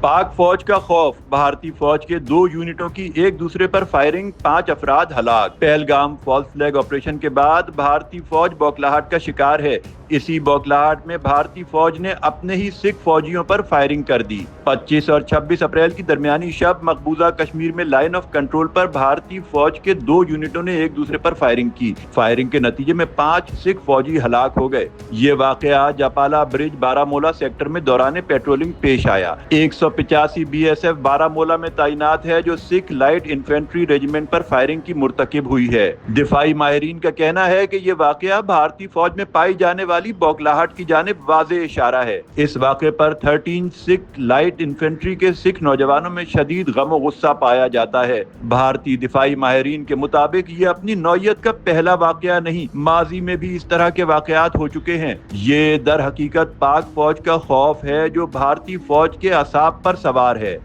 पाक फौज का खौफ, भारतीय फौज के 2 यूनिटों की एक दूसरे पर फायरिंग, 5 अफराद हलाक। पहलगाम फॉल्स फ्लैग ऑपरेशन के बाद भारतीय फौज बौखलाहट का शिकार है। इसी बौखलाहट में भारतीय फौज ने अपने ही सिख फौजियों पर फायरिंग कर दी। 25 और 26 अप्रैल की दरमियानी शब मकबूजा कश्मीर में लाइन ऑफ कंट्रोल पर भारतीय फौज के 2 यूनिटों ने एक दूसरे पर फायरिंग की। फायरिंग के नतीजे में 5 सिख फौजी हलाक हो गए। ये वाकया जपाला ब्रिज बारामूला सेक्टर में दौरान पेट्रोलिंग पेश आया। 185 बीएसएफ बारामूला में तैनात है, जो सिख लाइट इन्फेंट्री रेजिमेंट पर फायरिंग की मुर्तकिब हुई है। दिफाई माहिरीन का कहना है कि ये वाकया भारतीय फौज में पाई जाने वाली बौखलाहट की जानिब वाज़ेह इशारा है। इस वाक़े पर 13 सिख लाइट इन्फेंट्री के सिख नौजवानों में शदीद गम और गुस्सा पाया जाता है। भारतीय दिफाई माहिरीन के मुताबिक ये अपनी नौयत का पहला वाकया नहीं, माजी में भी इस तरह के वाकयात हो चुके हैं। ये दर हकीकत पाक फौज का खौफ है, जो भारतीय फौज के असाब पर सवार है।